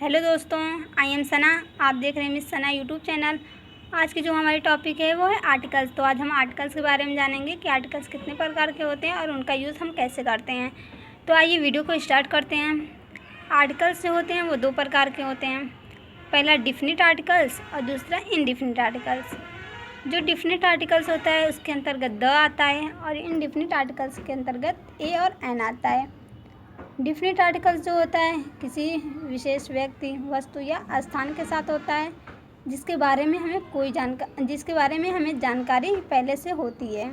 Hello दोस्तों, I am सना। आप देख रहे हैं मिस सना यूट्यूब चैनल। आज की जो हमारी टॉपिक है वो है आर्टिकल्स। तो आज हम आर्टिकल्स के बारे में जानेंगे कि आर्टिकल्स कितने प्रकार के होते हैं और उनका यूज़ हम कैसे करते हैं। तो आइए वीडियो को स्टार्ट करते हैं। आर्टिकल्स जो होते हैं वो दो प्रकार के होते हैं। पहला डिफिनिट आर्टिकल्स और दूसरा इनडिफिनिट आर्टिकल्स। जो डिफिनिट आर्टिकल्स होता है उसके अंतर्गत द आता है और इनडिफिनिट आर्टिकल्स के अंतर्गत ए और एन आता है। डिफिनिट आर्टिकल्स जो होता है किसी विशेष व्यक्ति, वस्तु या स्थान के साथ होता है जिसके बारे में हमें जानकारी पहले से होती है।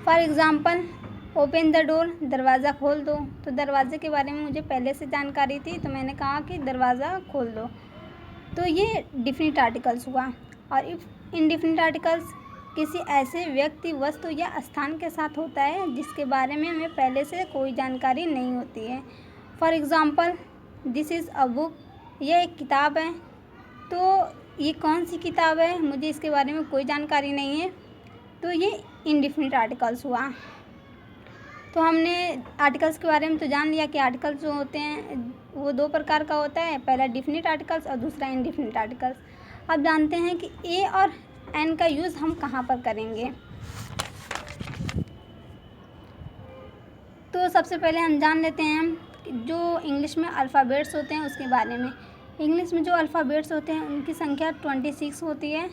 For example, open the door, दरवाज़ा खोल दो। तो दरवाजे के बारे में मुझे पहले से जानकारी थी तो मैंने कहा कि दरवाज़ा खोल दो। तो ये डिफिनिट आर्टिकल्स हुआ। और इफ इनडिफिनिट आर्टिकल्स किसी ऐसे व्यक्ति, वस्तु या स्थान के साथ होता है जिसके बारे में हमें पहले से कोई जानकारी नहीं होती है। For example, this is a book, यह एक किताब है। तो ये कौन सी किताब है, मुझे इसके बारे में कोई जानकारी नहीं है। तो ये इनडिफिनिट आर्टिकल्स हुआ। तो हमने आर्टिकल्स के बारे में तो जान लिया कि आर्टिकल्स जो होते हैं वो दो प्रकार का होता है, पहला डिफिनिट आर्टिकल्स और दूसरा इनडिफिनिट आर्टिकल्स। अब जानते हैं कि ए और एन का यूज़ हम कहाँ पर करेंगे। तो सबसे पहले हम जान लेते हैं जो इंग्लिश में अल्फ़ाबेट्स होते हैं उसके बारे में। इंग्लिश में जो अल्फ़ाबेट्स होते हैं उनकी संख्या 26 होती है,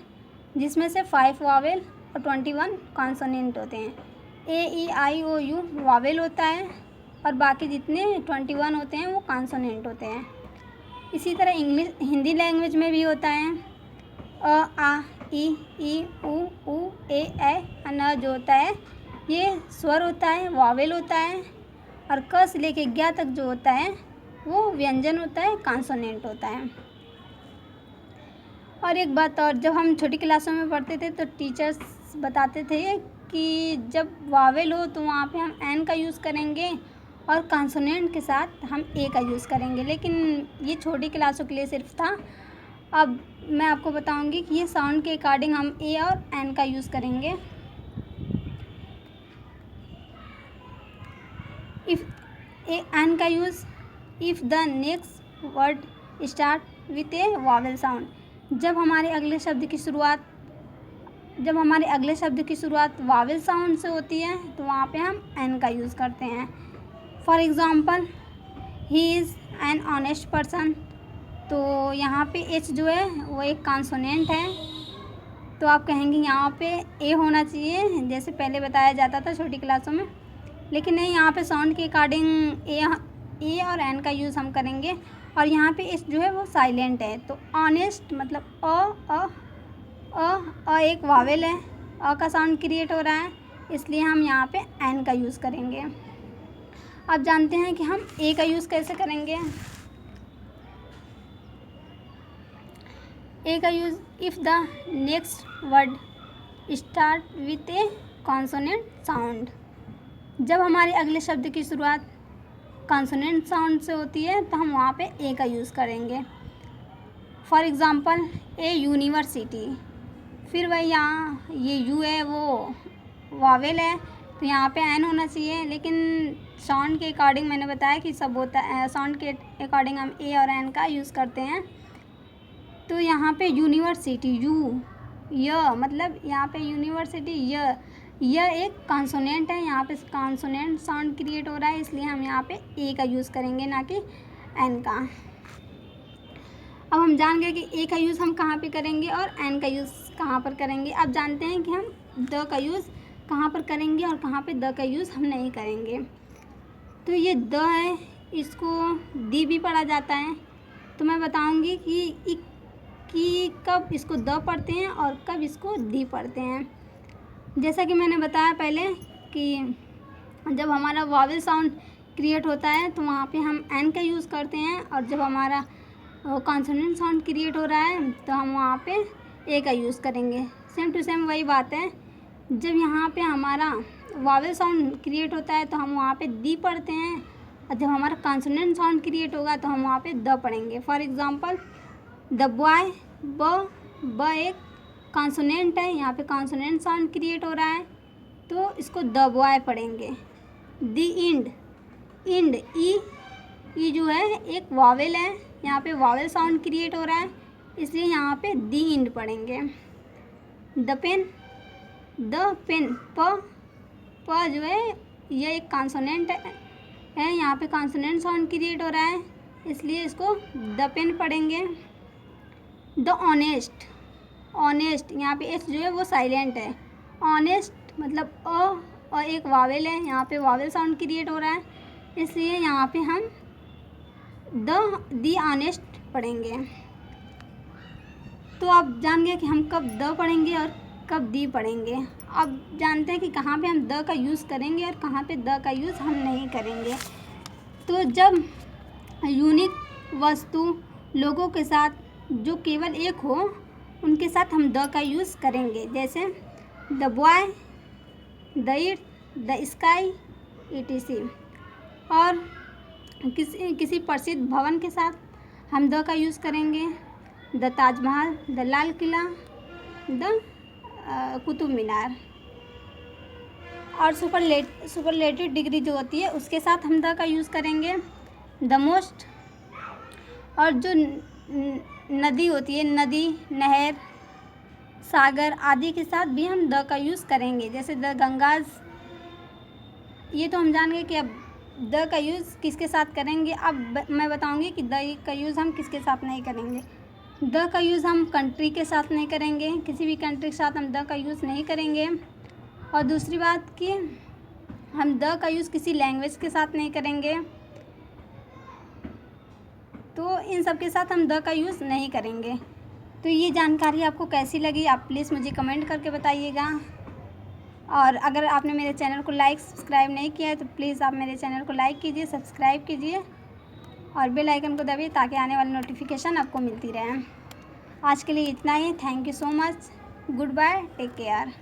जिसमें से 5 वावेल और 21 कॉन्सोनेंट होते हैं। ए ई आई ओ यू वावेल होता है और बाकी जितने 21 होते हैं वो कॉन्सोनेंट होते हैं। इसी तरह हिंदी लैंग्वेज में भी होता है। अ आ ई उ ए न जो होता है ये स्वर होता है, वावेल होता है। और क से लेके ज्ञ तक जो होता है वो व्यंजन होता है, कॉन्सोनेंट होता है। और एक बात और, जब हम छोटी क्लासों में पढ़ते थे तो टीचर्स बताते थे कि जब वावेल हो तो वहाँ पे हम एन का यूज़ करेंगे और कॉन्सोनेंट के साथ हम ए का यूज़ करेंगे, लेकिन ये छोटी क्लासों के लिए सिर्फ था। अब मैं आपको बताऊंगी कि ये साउंड के अकॉर्डिंग हम ए और एन का यूज़ करेंगे। इफ़ ए एन का use, if the next word start with A Wavell sound. जब हमारे अगले शब्द की शुरुआत वावेल साउंड से होती है तो वहाँ पे हम एन का यूज़ करते हैं। For example, he is an honest person. तो यहाँ पे एच जो है वो एक कॉन्सोनेंट है, तो आप कहेंगे यहाँ पे ए होना चाहिए जैसे पहले बताया जाता था छोटी क्लासों में, लेकिन नहीं, यहाँ पे साउंड के अकॉर्डिंग ए और एन का यूज़ हम करेंगे। और यहाँ पे एच जो है वो साइलेंट है। तो ऑनेस्ट मतलब अ एक वावेल है, अ का साउंड क्रिएट हो रहा है, इसलिए हम यहाँ पे एन का यूज़ करेंगे। अब जानते हैं कि हम ए का यूज़ कैसे करेंगे। ए का use, if the next word start with A consonant sound. जब हमारे अगले शब्द की शुरुआत कॉन्सोनेंट साउंड से होती है तो हम वहाँ पे ए का यूज़ करेंगे। For example, A university. फिर वही यहाँ ये यू है वो वावेल है तो यहाँ पे एन होना चाहिए, लेकिन साउंड के अकॉर्डिंग मैंने बताया कि सब होता है, साउंड के अकॉर्डिंग हम ए और एन का यूज़ करते हैं। तो यहाँ पे यूनिवर्सिटी, मतलब यहाँ पे यूनिवर्सिटी यह एक कॉन्सोनेंट है, यहाँ पे कॉन्सोनेंट साउंड क्रिएट हो रहा है, इसलिए हम यहाँ पे ए का यूज़ करेंगे ना कि एन का। अब हम जान गए कि ए का यूज़ हम कहाँ पे करेंगे और एन का यूज़ कहाँ पर करेंगे। अब जानते हैं कि हम द का यूज़ कहाँ पर करेंगे और कहाँ पे द का यूज़ हम नहीं करेंगे। तो ये द है, इसको दी भी पढ़ा जाता है। तो मैं बताऊँगी कि कब इसको द पढ़ते हैं और कब इसको दी पढ़ते हैं। जैसा कि मैंने बताया पहले कि जब हमारा वावेल साउंड क्रिएट होता है तो वहाँ पे हम एन का यूज़ करते हैं, और जब हमारा कॉन्सोनेंट साउंड क्रिएट हो रहा है तो हम वहाँ पे ए का यूज़ करेंगे। सेम टू सेम वही बात है, जब यहाँ पे हमारा वावेल साउंड क्रिएट होता है तो हम वहाँ पे दी पढ़ते हैं, और जब हमारा कॉन्सोनेंट साउंड क्रिएट होगा तो हम वहाँ पे द पढ़ेंगे। फॉर एग्ज़ाम्पल, द बॉय, ब एक कॉन्सोनेंट है, यहाँ पे कॉन्सोनेंट साउंड क्रिएट हो रहा है तो इसको द बॉय पढ़ेंगे। द इंड, ई ई जो है एक वावेल है, यहाँ पे वावेल साउंड क्रिएट हो रहा है, इसलिए यहाँ पे दी इंड पढ़ेंगे। द पेन, द पेन, प जो है ये एक कॉन्सोनेंट है, यहाँ पे कॉन्सोनेंट साउंड क्रिएट हो रहा है, इसलिए इसको द पेन पढ़ेंगे। द ऑनेस्ट, ऑनेस्ट यहाँ पे एच जो है वो साइलेंट है। ऑनेस्ट मतलब अ एक वावेल है, यहाँ पे वावेल साउंड क्रिएट हो रहा है, इसलिए यहाँ पे हम दी ऑनेस्ट पढ़ेंगे। तो आप जान गए कि हम कब द पढ़ेंगे और कब दी पढ़ेंगे। अब जानते हैं कि कहाँ पे हम द का यूज़ करेंगे और कहाँ पे द का यूज़ हम नहीं करेंगे। तो जब यूनिक वस्तु लोगों के साथ जो केवल एक हो, उनके साथ हम द का यूज़ करेंगे, जैसे the boy, the it, the sky, etc। और किसी प्रसिद्ध भवन के साथ हम द का यूज़ करेंगे, the Taj Mahal, the Lal Qila, the Qutub Minar. और सुपरलेटिव डिग्री जो होती है उसके साथ हम द का यूज़ करेंगे, द मोस्ट। और जो नदी होती है, नदी, नहर, सागर आदि के साथ भी हम द का यूज़ करेंगे, जैसे द गंगाज। ये तो हम जान गए कि अब द का यूज़ किसके साथ करेंगे। अब मैं बताऊंगी कि द का यूज़ हम किसके साथ नहीं करेंगे। द का यूज़ हम कंट्री के साथ नहीं करेंगे, किसी भी कंट्री के साथ हम द का यूज़ नहीं करेंगे। और दूसरी बात कि हम द का यूज़ किसी लैंग्वेज के साथ नहीं करेंगे। तो इन सब के साथ हम द का यूज़ नहीं करेंगे। तो ये जानकारी आपको कैसी लगी, आप प्लीज़ मुझे कमेंट करके बताइएगा। और अगर आपने मेरे चैनल को लाइक सब्सक्राइब नहीं किया है तो प्लीज़ आप मेरे चैनल को लाइक कीजिए, सब्सक्राइब कीजिए और बेल आइकन को दबाइए ताकि आने वाली नोटिफिकेशन आपको मिलती रहे। आज के लिए इतना ही। Thank you so much. Goodbye, take care.